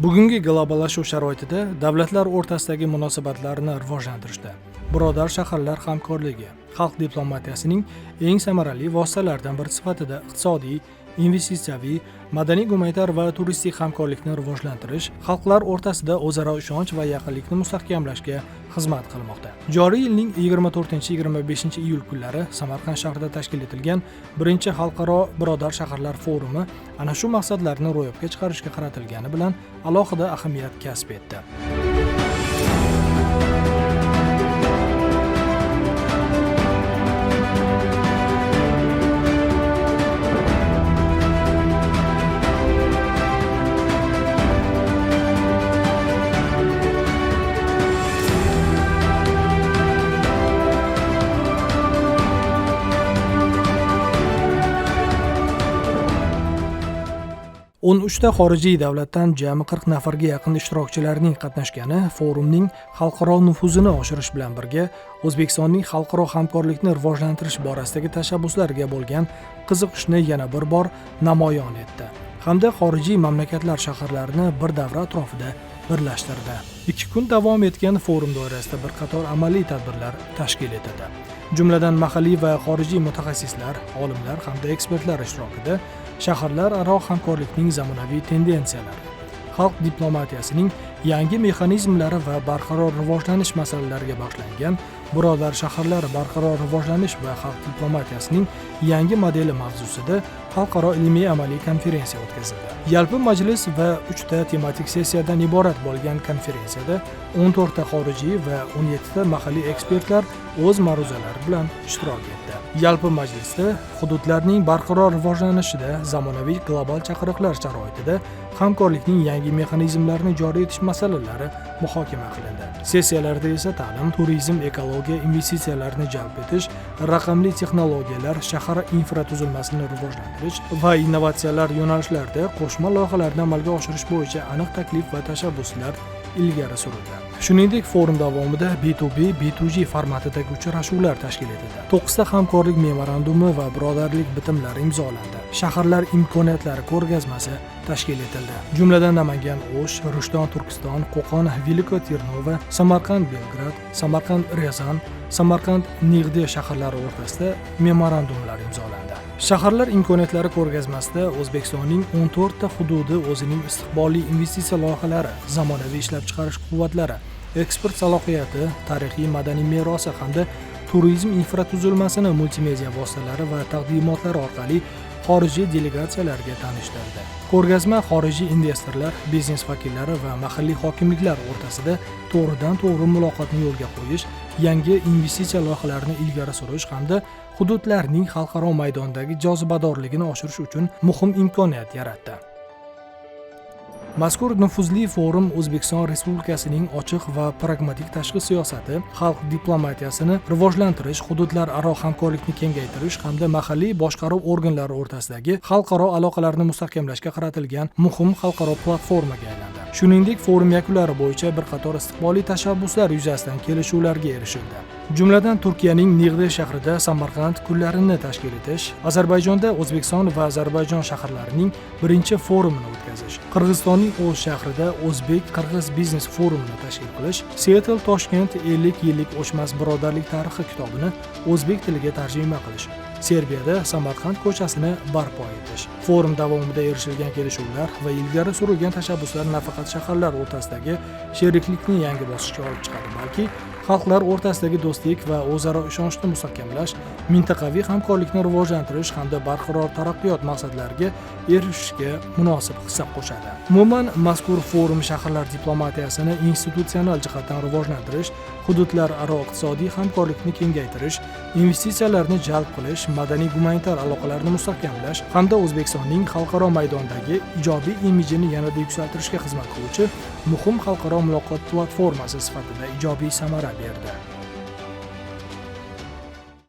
Bugungi globallashuv sharoitida davlatlar o'rtasidagi munosabatlarni rivojlantirishda birodar shaharlar hamkorligi xalq diplomatiyasining eng samarali vositalaridan biri sifatida iqtisodiy, investitsiyaviy, madaniy-gumanitar va turistik hamkorlikni rivojlantirish, xalqlar o'rtasida o'zaro ishonch va yaqinlikni mustahkamlashga xizmat qilmoqda. Joriy yilning 24-25 iyul kunlari Samarqand shahrida tashkil etilgan birinchi xalqaro birodar shaharlar forumi ana shu maqsadlarni ro'yobga chiqarishga qaratilgani bilan alohida ahamiyat kasb etdi. 13 ta xorijiy davlatdan jami 40 nafarga yaqin ishtirokchilarning qatnashgani forumning xalqaro nufuzini oshirish bilan birga O'zbekistonning xalqaro hamkorlikni rivojlantirish borasidagi tashabbuslariga bo'lgan qiziqishni yana bir bor namoyon etdi hamda xorijiy mamlakatlar shaharlarini bir davra atrofida birlashtirdi. 2 kun davom etgan forum doirasida bir qator amaliy tadbirlar tashkil etildi. Jumladan mahalliy va xorijiy mutaxassislar, olimlar hamda ekspertlar ishtirokida shaharlararo hamkorlikning zamonaviy tendensiyalari, xalq diplomatiyasining yangi mexanizmlari va barqaror rivojlanish masalalariga bag'ishlangan birodar shaharlar barqaror rivojlanish va xalq diplomatiyasining yangi modeli mavzusida xalqaro ilmiy amaliy konferensiya o'tkazildi. Yalpi majlis va 3 ta tematik sessiyadan iborat bo'lgan konferensiyada 14 ta xorijiy va 17 ta mahalliy ekspertlar o'z ma'ruzalari bilan ishtirok etdi. Yalpi majlisda hududlarning barqaror rivojlanishida zamonaviy global chaqiriqlar sharoitida hamkorlikning yangi mexanizmlarini joriy etish masalalari muhokama qilindi. Sessiyalarda esa ta'lim, turizm, ekologiya, investitsiyalarni jalb etish, raqamli texnologiyalar, shahar infratuzilmasini rivojlantirish va innovatsiyalar yo'nalishlarida qo'shma loyihalarni amalga oshirish bo'yicha aniq taklif va tashabbuslar ilgari surildi. Shuningdek, forum davomida B2B, B2G formatidagi uchrashuvlar tashkil etildi. 9 ta hamkorlik memorandumi va birodarlik bitimlari imzolandi. Shaharlar imkoniyatlari ko'rgazmasi tashkil etildi. Jumladan Namangan, O'sh, Rishton, Turkiston, Qo'qon, Veliko Tirnovo, Samarqand, Belgrad, Samarqand, Rezan, Samarqand, Nig'de shaharlari o'rtasida memorandumlar imzolandi. Shaharlar imkoniyatlari ko'rgazmasida O'zbekistonning 14 ta hududi o'zining istiqbolli investitsiya loyihalari, zamonaviy ishlab chiqarish quvvatlari, eksport salohiyati, tarixiy madaniy merosi hamda turizm infratuzilmasini multimedia vositalari va taqdimotlari orqali xorijiy delegatsiyalarga tanishtirdi. Ko'rgazma xorijiy investorlar, biznes vakillari va mahalliy hokimliklar o'rtasida to'g'ridan-to'g'ri muloqotni yo'lga qo'yish, yangi investitsiya loyihalarini ilgari surish hamda hududlarning xalqaro maydondagi jozibadorligini oshirish uchun muhim imkoniyat yaratdi. Mazkur nufuzli forum O'zbekiston Respublikasining ochiq va pragmatik tashqi siyosati, xalq diplomatiyasini rivojlantirish, hududlararo hamkorlikni kengaytirish hamda mahalliy boshqaruv organlari o'rtasidagi xalqaro aloqalarni mustahkamlashga qaratilgan muhim xalqaro platformaga aylandi. Shuningdek, forum yakunlari bo'yicha bir qator istiqbolli tashabbuslar yuzasidan kelishuvlarga erishildi. Jumladan Turkiyaning Nig'de shahrida Samarqand kunlarini tashkil etish, Ozarbayjonda O'zbekiston va Ozarbayjon shaharlarining birinchi forumini o'tkazish, Qirg'izistonning O'sh shahrida O'zbek-Qirg'iz biznes forumini tashkil qilish, Seattle Toshkent 50 yillik o'chmas birodarlik tarixi kitobini o'zbek tiliga tarjima qilish, Serbiyada Samarqand ko'chasini barpo etish. Forum davomida erishilgan kelishuvlar va ilgari surilgan tashabbuslar nafaqat shaharlar o'rtasidagi sheriklikni yangi bosqichga olib chiqadi, balki xalqlar o'rtasidagi do'stlik va o'zaro ishonchni mustahkamlash, mintaqaviy hamkorlikni rivojlantirish hamda barqaror taraqqiyot maqsadlariga erishishga munosib hissa qo'shadi. Umuman, mazkur forum shaharlar diplomatiyasini institutsional jihatdan rivojlantirish, hududlararo iqtisodiy hamkorlikni kengaytirish, investitsiyalarni jalb qilish, madaniy-gumanitar aloqalarni mustahkamlash hamda O'zbekistonning xalqaro maydondagi ijobiy imijini yanada yuksaltirishga xizmat qiluvchi muhim xalqaro muloqot platformasi sifatida ijobiy samara berdi.